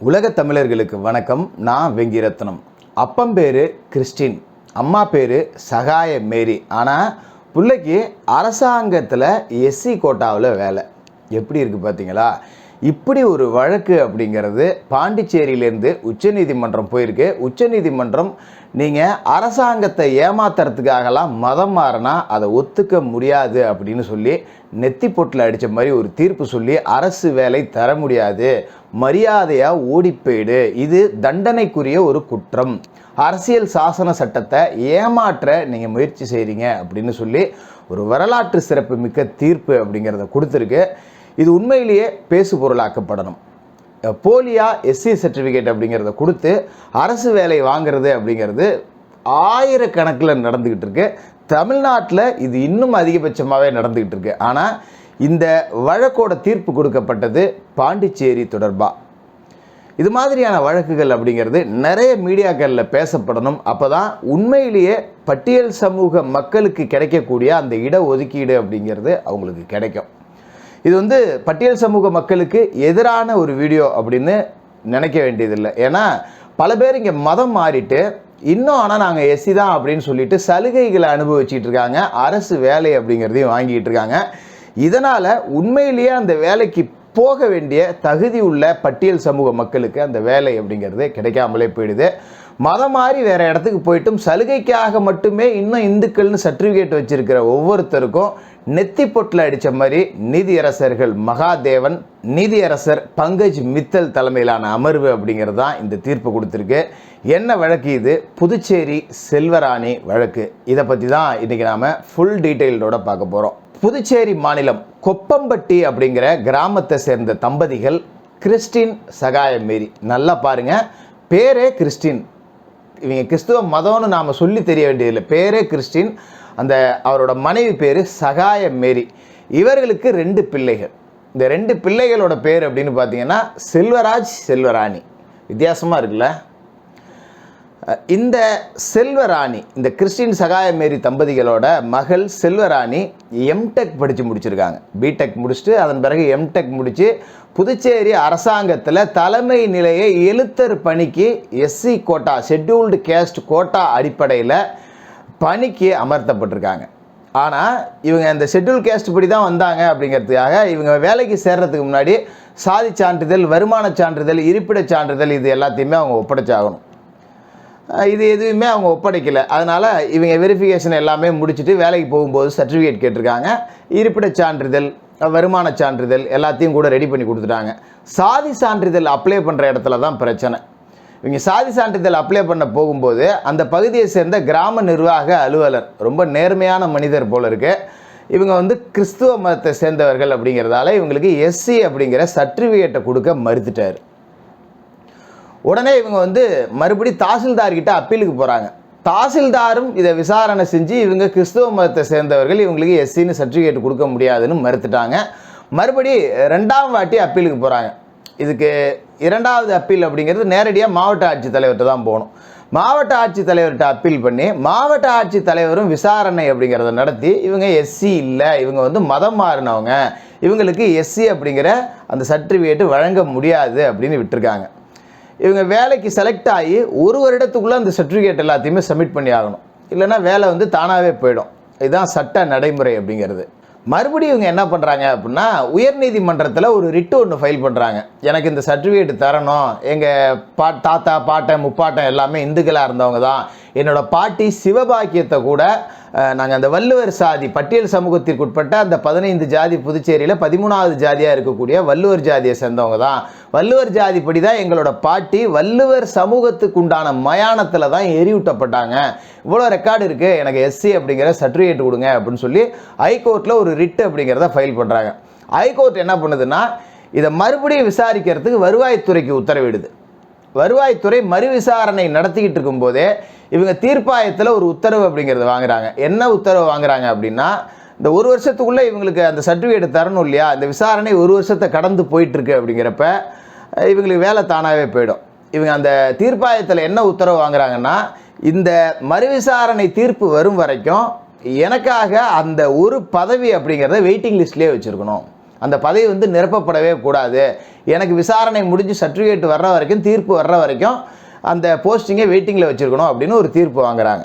உலக தமிழர்களுக்கு வணக்கம். நான் வெங்கிரத்னம். அப்பம் பேர் கிறிஸ்டின், அம்மா பேர் சகாய மேரி. ஆனால் பிள்ளைக்கு அரசாங்கத்தில் எஸ்சி கோட்டாவில் வேலை. எப்படி இருக்குது பார்த்தீங்களா? இப்படி ஒரு வழக்கு அப்படிங்கிறது பாண்டிச்சேரியிலேருந்து உச்சநீதிமன்றம் போயிருக்கு. உச்சநீதிமன்றம் நீங்கள் அரசாங்கத்தை ஏமாத்துறதுக்காகலாம் மதம் மாறினா அதை ஒத்துக்க முடியாது அப்படின்னு சொல்லி நெத்தி பொட்டில் அடித்த மாதிரி ஒரு தீர்ப்பு சொல்லி அரசு வேலை தர முடியாது, மரியாதையாக ஓடி போயிடு, இது தண்டனைக்குரிய ஒரு குற்றம், அரசியல் சாசன சட்டத்தை ஏமாற்ற நீங்கள் முயற்சி செய்கிறீங்க அப்படின்னு சொல்லி ஒரு வரலாற்று சிறப்பு மிக்க தீர்ப்பு அப்படிங்கிறத கொடுத்துருக்கு. இது உண்மையிலேயே பேசு பொருளாக்கப்படணும். போலியா எஸ்சி சர்டிஃபிகேட் அப்படிங்கிறத கொடுத்து அரசு வேலை வாங்கிறது அப்படிங்கிறது ஆயிரக்கணக்கில் நடந்துக்கிட்டு இருக்கு. தமிழ்நாட்டில் இது இன்னும் அதிகபட்சமாகவே நடந்துக்கிட்டு இருக்கு. ஆனால் இந்த வழக்கோட தீர்ப்பு கொடுக்கப்பட்டது பாண்டிச்சேரி தொடர்பாக. இது மாதிரியான வழக்குகள் அப்படிங்கிறது நிறைய மீடியாக்களில் பேசப்படணும். அப்போ தான் உண்மையிலேயே பட்டியல் சமூக மக்களுக்கு கிடைக்கக்கூடிய அந்த இட ஒதுக்கீடு அப்படிங்கிறது அவங்களுக்கு கிடைக்கும். இது பட்டியல் சமூக மக்களுக்கு எதிரான ஒரு வீடியோ அப்படின்னு நினைக்க வேண்டியதில்லை. ஏன்னா பல பேர் இங்கே மதம் மாறிட்டு இன்னும் ஆனால் நாங்கள் எஸ்சி தான் அப்படின்னு சொல்லிட்டு சலுகைகளை அனுபவிச்சுட்டு இருக்காங்க, அரசு வேலை அப்படிங்கிறதையும் வாங்கிட்டு இருக்காங்க. இதனால் உண்மையிலேயே அந்த வேலைக்கு போக வேண்டிய தகுதி உள்ள பட்டியல் சமூக மக்களுக்கு அந்த வேலை அப்படிங்கிறது கிடைக்காமலே போயிடுது. மதம் மாறி வேறு இடத்துக்கு போயிட்டும் சலுகைக்காக மட்டுமே இன்னும் இந்துக்கள்னு சர்டிஃபிகேட் வச்சிருக்கிற ஒவ்வொருத்தருக்கும் நெத்தி பொட்டில் அடித்த மாதிரி நீதியரசர்கள் மகாதேவன், நீதியரசர் பங்கஜ் மித்தல் தலைமையிலான அமர்வு அப்படிங்கிறது தான் இந்த தீர்ப்பு கொடுத்துருக்கு. என்ன வழக்கு இது? புதுச்சேரி செல்வராணி வழக்கு. இதை பற்றி தான் இன்றைக்கி நாம் ஃபுல் டீட்டெயிலோட பார்க்க போகிறோம். புதுச்சேரி மாநிலம் கொப்பம்பட்டி அப்படிங்கிற கிராமத்தை சேர்ந்த தம்பதிகள் கிறிஸ்டின் சகாய மேரி. நல்லா பாருங்கள், பேரே கிறிஸ்டின். இவங்க கிறிஸ்துவ மதம்னு நாம் சொல்லி தெரிய வேண்டியதில்லை, பேரே கிறிஸ்டின். அந்த அவரோட மனைவி பேர் சகாய மேரி. இவர்களுக்கு 2 பிள்ளைகள். இந்த 2 பிள்ளைகளோட பேர் அப்படின்னு பார்த்தீங்கன்னா செல்வராஜ், செல்வராணி. வித்தியாசமாக இருக்குல்ல? இந்த செல்வராணி, இந்த கிறிஸ்டின் சகாய மேரி தம்பதிகளோட மகள் செல்வராணி எம்டெக் படித்து முடிச்சிருக்காங்க. பிடெக் முடிச்சுட்டு அதன் பிறகு எம்டெக் முடித்து புதுச்சேரி அரசாங்கத்தில் தலைமை நிலைய எழுத்தர் பணிக்கு SC quota, scheduled caste quota அடிப்படையில் பணிக்கு அமர்த்தப்பட்டிருக்காங்க. ஆனால் இவங்க அந்த ஷெட்யூல் கேஸ்ட் படி தான் வந்தாங்க அப்படிங்கிறதுக்காக இவங்க வேலைக்கு சேர்றதுக்கு முன்னாடி சாதி சான்றிதழ், வருமான சான்றிதழ், இருப்பிடச் சான்றிதழ் இது எல்லாத்தையுமே அவங்க ஒப்படைச்சாகணும். இது எதுவுமே அவங்க ஒப்படைக்கலை. அதனால் இவங்க வெரிஃபிகேஷன் எல்லாமே முடிச்சுட்டு வேலைக்கு போகும்போது சர்டிஃபிகேட் கேட்டிருக்காங்க. இருப்பிடச் சான்றிதழ், வருமான சான்றிதழ் எல்லாத்தையும் கூட ரெடி பண்ணி கொடுத்துட்டாங்க. சாதி சான்றிதழ் அப்ளை பண்ணுற இடத்துல தான் பிரச்சனை. இவங்க சாதி சான்றிதழ் அப்ளை பண்ண போகும்போது அந்த பகுதியை சேர்ந்த கிராம நிர்வாக அலுவலர் ரொம்ப நேர்மையான மனிதர் போல இருக்கு. இவங்க கிறிஸ்துவ மதத்தை சேர்ந்தவர்கள் அப்படிங்கிறதால இவங்களுக்கு எஸ்சி அப்படிங்கிற சர்டிஃபிகேட்டை கொடுக்க மறுத்துட்டார். உடனே இவங்க மறுபடி தாசில்தார்கிட்ட அப்பீலுக்கு போகிறாங்க. தாசில்தாரும் இதை விசாரணை செஞ்சு இவங்க கிறிஸ்துவ மதத்தை சேர்ந்தவர்கள், இவங்களுக்கு எஸ்சின்னு சர்டிஃபிகேட் கொடுக்க முடியாதுன்னு மறுத்துட்டாங்க. மறுபடி 2ஆம் வாட்டி அப்பீலுக்கு போகிறாங்க. இதுக்கு 2வது அப்பீல் அப்படிங்கிறது நேரடியாக மாவட்ட ஆட்சித்தலைவர்கிட்ட தான் போகணும். மாவட்ட ஆட்சித்தலைவர்கிட்ட அப்பீல் பண்ணி மாவட்ட ஆட்சித்தலைவரும் விசாரணை அப்படிங்கிறத நடத்தி இவங்க எஸ்சி இல்லை, இவங்க மதம் மாறினவங்க, இவங்களுக்கு எஸ்சி அப்படிங்கிற அந்த சர்டிஃபிகேட் வழங்க முடியாது அப்படின்னு விட்டுருக்காங்க. இவங்க வேலைக்கு செலக்ட் ஆகி 1 வருடத்துக்குள்ளே அந்த சர்டிஃபிகேட் எல்லாத்தையுமே சப்மிட் பண்ணி ஆகணும். இல்லைன்னா வேலை தானாகவே போயிடும். இதுதான் சட்ட நடைமுறை அப்படிங்கிறது. மறுபடியும் இவங்க என்ன பண்ணுறாங்க அப்படின்னா உயர்நீதிமன்றத்தில் ஒரு ரிட்டு ஒன்று ஃபைல் பண்ணுறாங்க. எனக்கு இந்த சர்டிஃபிகேட் தரணும், எங்கள் தாத்தா பாட்டன் முப்பாட்டன் எல்லாமே இந்துக்களாக இருந்தவங்க தான், என்னோடய பாட்டி சிவபாக்கியத்தை கூட நாங்கள் அந்த வள்ளுவர் சாதி பட்டியல் சமூகத்திற்கு உட்பட்ட அந்த 15 ஜாதி புதுச்சேரியில் 13வது ஜாதியாக இருக்கக்கூடிய வள்ளுவர் ஜாதியை சேர்ந்தவங்க தான், வள்ளுவர் ஜாதிப்படி தான் எங்களோட பாட்டி வள்ளுவர் சமூகத்துக்கு உண்டான மயானத்தில் தான் எரியூட்டப்பட்டாங்க, இவ்வளோ ரெக்கார்டு இருக்குது, எனக்கு எஸ்சி அப்படிங்கிற சர்டிஃபிகேட் கொடுங்க அப்படின்னு சொல்லி ஹைகோர்ட்டில் ஒரு ரிட்டு அப்படிங்கிறத ஃபைல் பண்ணுறாங்க. ஹைகோர்ட் என்ன பண்ணுதுன்னா இதை மறுபடியும் விசாரிக்கிறதுக்கு வருவாய்த்துறைக்கு உத்தரவிடுது. வருவாய்த்துறை மறு விசாரணை நடத்திக்கிட்டு இருக்கும்போதே இவங்க தீர்ப்பாயத்தில் ஒரு உத்தரவு அப்படிங்கிறது வாங்குறாங்க. என்ன உத்தரவு வாங்குறாங்க அப்படின்னா இந்த 1 வருஷத்துக்குள்ளே இவங்களுக்கு அந்த சர்டிஃபிகேட் தரணும் இல்லையா, இந்த விசாரணை 1 வருஷத்தை கடந்து போயிட்டுருக்கு அப்படிங்கிறப்ப இவங்களுக்கு வேலை தானாகவே போயிடும். இவங்க அந்த தீர்ப்பாயத்தில் என்ன உத்தரவு வாங்குறாங்கன்னா இந்த மறு விசாரணை தீர்ப்பு வரும் வரைக்கும் எனக்காக அந்த ஒரு பதவி அப்படிங்கிறத வெயிட்டிங் லிஸ்ட்லேயே வச்சுருக்கணும். அந்த பதவி வந்து நிரப்பப்படவே கூடாது, எனக்கு விசாரணை முடிஞ்சு சர்டிஃபிகேட் வர்ற வரைக்கும், தீர்ப்பு வர்ற வரைக்கும் அந்த போஸ்டிங்கை வெயிட்டிங்கில் வச்சுருக்கணும் அப்படின்னு ஒரு தீர்ப்பு வாங்குறாங்க.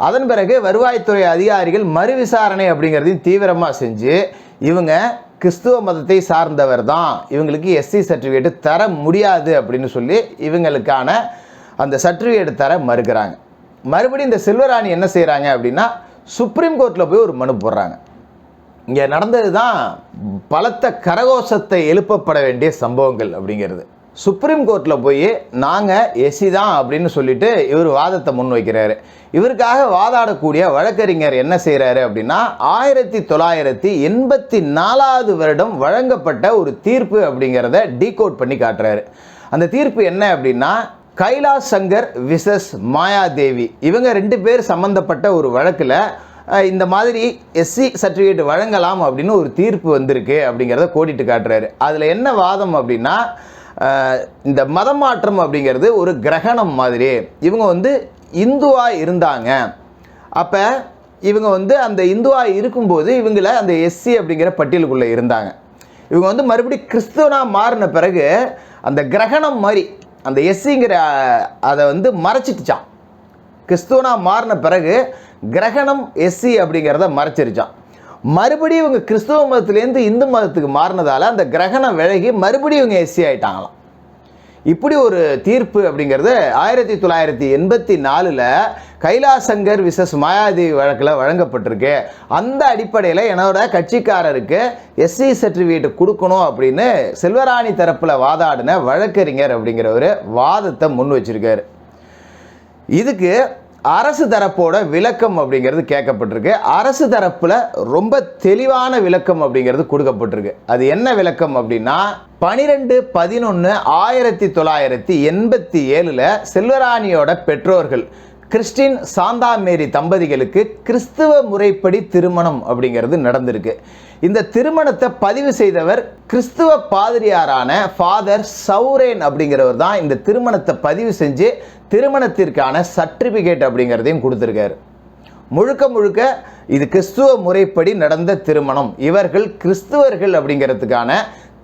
அதன் பிறகு வருவாய்த்துறை அதிகாரிகள் மறு விசாரணை அப்படிங்கிறதையும் தீவிரமாக செஞ்சு இவங்க கிறிஸ்துவ மதத்தை சார்ந்தவர் தான், இவங்களுக்கு எஸ்சி சர்டிஃபிகேட்டு தர முடியாது அப்படின்னு சொல்லி இவங்களுக்கான அந்த சர்டிஃபிகேட் தர மறுக்கிறாங்க. மறுபடியும் இந்த செல்வராணி என்ன செய்கிறாங்க அப்படின்னா சுப்ரீம் கோர்ட்டில் போய் ஒரு மனு போடுறாங்க. இங்கே நடந்தது தான் பலத்த கரகோஷத்தை எழுப்பப்பட வேண்டிய சம்பவங்கள் அப்படிங்கிறது. சுப்ரீம் கோர்ட்டில் போய் நாங்கள் எஸ்சி தான் அப்படின்னு சொல்லிட்டு இவர் வாதத்தை முன்வைக்கிறாரு. இவருக்காக வாதாடக்கூடிய வழக்கறிஞர் என்ன செய்கிறாரு அப்படின்னா 1984 வருடம் வழங்கப்பட்ட ஒரு தீர்ப்பு அப்படிங்கிறத டீகோட் பண்ணி காட்டுறாரு. அந்த தீர்ப்பு என்ன அப்படின்னா கைலாஷ் சங்கர் விசஸ் மாயாதேவி, இவங்க 2 பேர் சம்பந்தப்பட்ட ஒரு வழக்கில் இந்த மாதிரி எஸ்சி சர்டிஃபிகேட் வழங்கலாம் அப்படின்னு ஒரு தீர்ப்பு வந்திருக்கு அப்படிங்கிறத கோடிட்டு காட்டுறாரு. அதில் என்ன வாதம் அப்படின்னா இந்த மதம் மாற்றம் அப்படிங்கிறது ஒரு கிரகணம் மாதிரி. இவங்க வந்து இந்துவாக இருந்தாங்க, அப்போ இவங்க வந்து அந்த இந்துவாக இருக்கும்போது இவங்கள அந்த எஸ்சி அப்படிங்கிற பட்டியலுக்குள்ளே இருந்தாங்க. இவங்க வந்து மறுபடியும் கிறிஸ்துவனாக மாறின பிறகு அந்த கிரகணம் மாதிரி அந்த எஸ்சிங்கிற அதை வந்து மறைச்சிட்டுச்சான். கிறிஸ்துவனாக மாறின பிறகு கிரகணம் எஸ்சி அப்படிங்கிறத மறைச்சிருச்சான். மறுபடியும் இவங்க கிறிஸ்துவ மதத்துலேருந்து இந்து மதத்துக்கு மாறினதால அந்த கிரகணம் விலகி மறுபடியும் இவங்க எஸ்சி ஆகிட்டாங்களாம். இப்படி ஒரு தீர்ப்பு அப்படிங்கிறது 1984 கைலாஷ் சங்கர் விசஸ் மாயாதேவி வழக்கில் வழங்கப்பட்டிருக்கு. அந்த அடிப்படையில் என்னோட கட்சிக்காரருக்கு எஸ்சி சர்டிஃபிகேட் கொடுக்கணும் அப்படின்னு செல்வராணி தரப்பில் வாதாடின வழக்கறிஞர் அப்படிங்கிற ஒரு வாதத்தை முன் வச்சிருக்காரு. இதுக்கு அரசு தரப்போட விளக்கம் அப்படிங்கிறது கேட்கப்பட்டிருக்கு. அரசு தரப்புல ரொம்ப தெளிவான விளக்கம் அப்படிங்கிறது கொடுக்கப்பட்டிருக்கு. அது என்ன விளக்கம் அப்படின்னா 12/11/1987 செல்வராணியோட பெற்றோர்கள் கிறிஸ்டின் சாந்தா மேரி தம்பதிகளுக்கு கிறிஸ்துவ முறைப்படி திருமணம் அப்படிங்கிறது நடந்திருக்கு. இந்த திருமணத்தை பதிவு செய்தவர் கிறிஸ்துவ பாதிரியாரான ஃபாதர் சௌரேன் அப்படிங்கிறவர் தான் இந்த திருமணத்தை பதிவு செஞ்சு திருமணத்திற்கான சர்டிஃபிகேட் அப்படிங்கிறதையும் கொடுத்துருக்காரு. முழுக்க முழுக்க இது கிறிஸ்துவ முறைப்படி நடந்த திருமணம், இவர்கள் கிறிஸ்துவர்கள் அப்படிங்கிறதுக்கான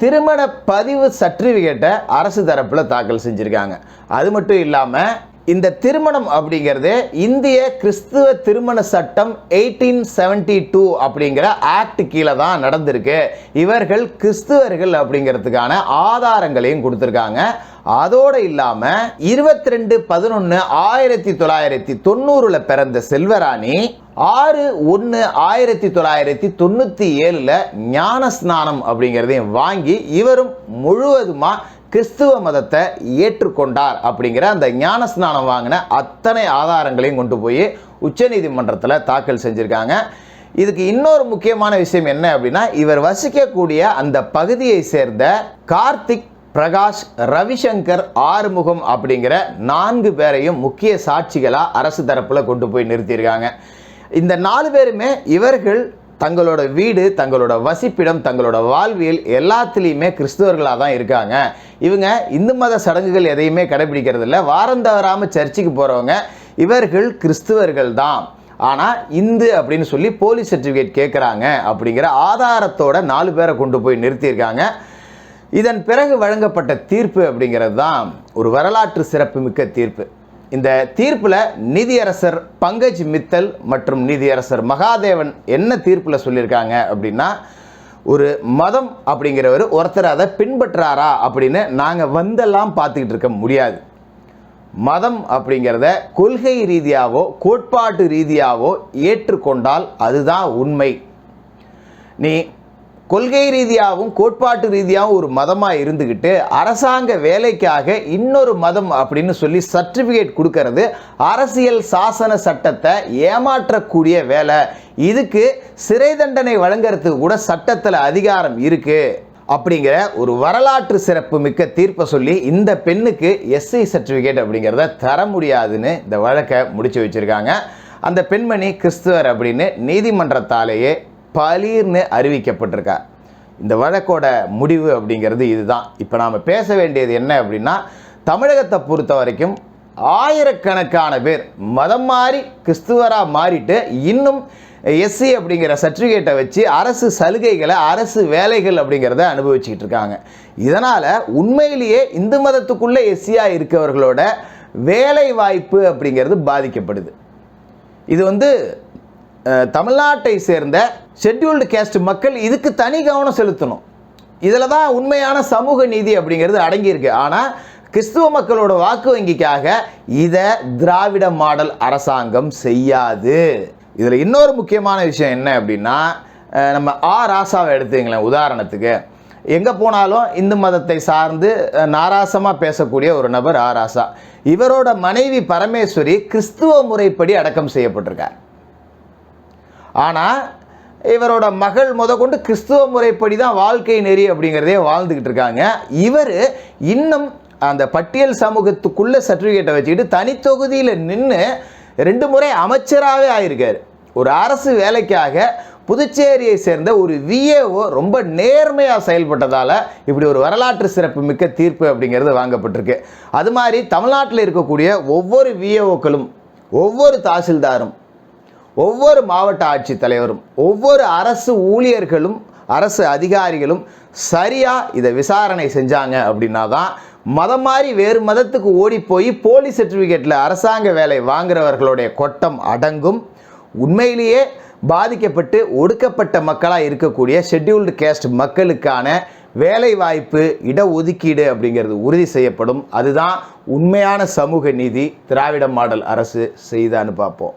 திருமண பதிவு சர்டிஃபிகேட்டை அரசு தரப்பில் தாக்கல் செஞ்சுருக்காங்க. அது மட்டும் இல்லாமல் இந்த திருமணம் அப்படிங்கிறது இந்திய கிறிஸ்துவ திருமண சட்டம் 1872 அப்படிங்கிற ஆக்ட் கீழே தான் நடந்திருக்கு. இவர்கள் கிறிஸ்துவர்கள் அப்படிங்கிறதுக்கான ஆதாரங்களையும் கொடுத்துருக்காங்க. அதோடு இல்லாமல் 22/11/1990 பிறந்த செல்வராணி 6/1/1997 ஞான ஸ்நானம் அப்படிங்கிறதையும் வாங்கி இவரும் முழுவதுமாக கிறிஸ்துவ மதத்தை ஏற்றுக்கொண்டார் அப்படிங்கிற அந்த ஞான ஸ்நானம் வாங்கின அத்தனை ஆதாரங்களையும் கொண்டு போய் உச்சநீதிமன்றத்தில் தாக்கல் செஞ்சுருக்காங்க. இதுக்கு இன்னொரு முக்கியமான விஷயம் என்ன அப்படின்னா இவர் வசிக்கக்கூடிய அந்த பகுதியை சேர்ந்த கார்த்திக், பிரகாஷ், ரவிசங்கர், ஆறுமுகம் அப்படிங்கிற 4 பேரையும் முக்கிய சாட்சிகளாக அரசு தரப்பில் கொண்டு போய் நிறுத்தியிருக்காங்க. இந்த 4 பேருமே இவர்கள் தங்களோட வீடு, தங்களோட வசிப்பிடம், தங்களோட வாழ்வியல் எல்லாத்துலேயுமே கிறிஸ்துவர்களாக தான் இருக்காங்க. இவங்க இந்து மத சடங்குகள் எதையுமே கடைபிடிக்கிறது இல்லை, வாரம் தவறாமல் சர்ச்சுக்கு போகிறவங்க இவர்கள் கிறிஸ்துவர்கள் தான். ஆனால் இந்து அப்படின்னு சொல்லி போலீஸ் சர்டிஃபிகேட் கேட்குறாங்க அப்படிங்கிற ஆதாரத்தோட 4 பேரை கொண்டு போய் நிறுத்தியிருக்காங்க. இதன் பிறகு வழங்கப்பட்ட தீர்ப்பு அப்படிங்கிறது தான் ஒரு வரலாற்று சிறப்புமிக்க தீர்ப்பு. இந்த தீர்ப்பில் நீதியரசர் பங்கஜ் மித்தல் மற்றும் நீதியரசர் மகாதேவன் என்ன தீர்ப்பில் சொல்லியிருக்காங்க அப்படின்னா ஒரு மதம் அப்படிங்கிறவர் ஒருத்தர் அதை பின்பற்றாரா அப்படின்னு நாங்கள் வந்தெல்லாம் பார்த்துக்கிட்டு இருக்க முடியாது. மதம் அப்படிங்கிறத கொள்கை ரீதியாவோ கோட்பாட்டு ரீதியாவோ ஏற்றுக்கொண்டால் அதுதான் உண்மை. நீ கொள்கை ரீதியாகவும் கோட்பாட்டு ரீதியாகவும் ஒரு மதமாக இருந்துக்கிட்டு அரசாங்க வேலைக்காக இன்னொரு மதம் அப்படின்னு சொல்லி சர்டிஃபிகேட் கொடுக்கறது அரசியல் சாசன சட்டத்தை ஏமாற்றக்கூடிய வேலை. இதுக்கு சிறை தண்டனை வழங்குறதுக்கு கூட சட்டத்தில் அதிகாரம் இருக்குது அப்படிங்கிற ஒரு வரலாற்று சிறப்பு மிக்க தீர்ப்பை சொல்லி இந்த பெண்ணுக்கு எஸ்சி சர்டிஃபிகேட் அப்படிங்கிறத தர முடியாதுன்னு இந்த வழக்கை முடிச்சு வச்சுருக்காங்க. அந்த பெண்மணி கிறிஸ்துவர் அப்படின்னு நீதிமன்றத்தாலேயே பலீர்னு அறிவிக்கப்பட்டிருக்கார். இந்த வழக்கோட முடிவு அப்படிங்கிறது இதுதான். இப்போ நாம் பேச வேண்டியது என்ன அப்படின்னா தமிழகத்தை பொறுத்த வரைக்கும் ஆயிரக்கணக்கான பேர் மதம் மாறி கிறிஸ்துவராக மாறிட்டு இன்னும் எஸ்சி அப்படிங்கிற சர்டிஃபிகேட்டை வச்சு அரசு சலுகைகளை, அரசு வேலைகள் அப்படிங்கிறத அனுபவிச்சுக்கிட்டு இருக்காங்க. இதனால் உண்மையிலேயே இந்து மதத்துக்குள்ளே எஸ்சியாக இருக்கவர்களோட வேலை வாய்ப்பு அப்படிங்கிறது பாதிக்கப்படுது. இது தமிழ்நாட்டை சேர்ந்த ஷெட்யூல்டு கேஸ்ட் மக்கள் இதுக்கு தனி கவனம் செலுத்தணும். இதில் தான் உண்மையான சமூக நீதி அப்படிங்கிறது அடங்கியிருக்கு. ஆனால் கிறிஸ்துவ மக்களோட வாக்கு வங்கிக்காக இதை திராவிட மாடல் அரசாங்கம் செய்யாது. இதில் இன்னொரு முக்கியமான விஷயம் என்ன அப்படின்னா, நம்ம ராசாவை எடுத்துங்களேன் உதாரணத்துக்கு. எங்கே போனாலும் இந்து மதத்தை சார்ந்து நாராசமாக பேசக்கூடிய ஒரு நபர் ராசா. இவரோட மனைவி பரமேஸ்வரி கிறிஸ்துவ முறைப்படி அடக்கம் செய்யப்பட்டிருக்கார். ஆனால் இவரோட மகள் முதற்கொண்டு கிறிஸ்துவ முறைப்படி தான் வாழ்க்கை நெறி அப்படிங்கிறதே வாழ்ந்துக்கிட்டு இருக்காங்க. இவர் இன்னும் அந்த பட்டியல் சமூகத்துக்குள்ள சர்டிஃபிகேட்டை வச்சுக்கிட்டு தனித்தொகுதியில் நின்று 2 முறை அமைச்சராகவே ஆயிருக்கார். ஒரு அரசு வேலைக்காக புதுச்சேரியை சேர்ந்த ஒரு விஏஓ ரொம்ப நேர்மையாக செயல்பட்டதால் இப்படி ஒரு வரலாற்று சிறப்பு மிக்க தீர்ப்பு அப்படிங்கிறது வாங்கப்பட்டிருக்கு. அது மாதிரி தமிழ்நாட்டில் இருக்கக்கூடிய ஒவ்வொரு விஏஓக்களும், ஒவ்வொரு தாசில்தாரும், ஒவ்வொரு மாவட்ட ஆட்சித்தலைவரும், ஒவ்வொரு அரசு ஊழியர்களும், அரசு அதிகாரிகளும் சரியாக இதை விசாரணை செஞ்சாங்க அப்படின்னா தான் மதம் மாறி வேறு மதத்துக்கு ஓடி போய் போலி சர்டிஃபிகேட்டில் அரசாங்க வேலை வாங்குறவர்களுடைய கொட்டம் அடங்கும். உண்மையிலேயே பாதிக்கப்பட்டு ஒடுக்கப்பட்ட மக்களாக இருக்கக்கூடிய ஷெட்யூல்டு கேஸ்ட் மக்களுக்கான வேலை வாய்ப்பு, இடஒதுக்கீடு அப்படிங்கிறது உறுதி செய்யப்படும். அதுதான் உண்மையான சமூக நீதி திராவிட மாடல் அரசு செய்தான்னு பார்ப்போம்.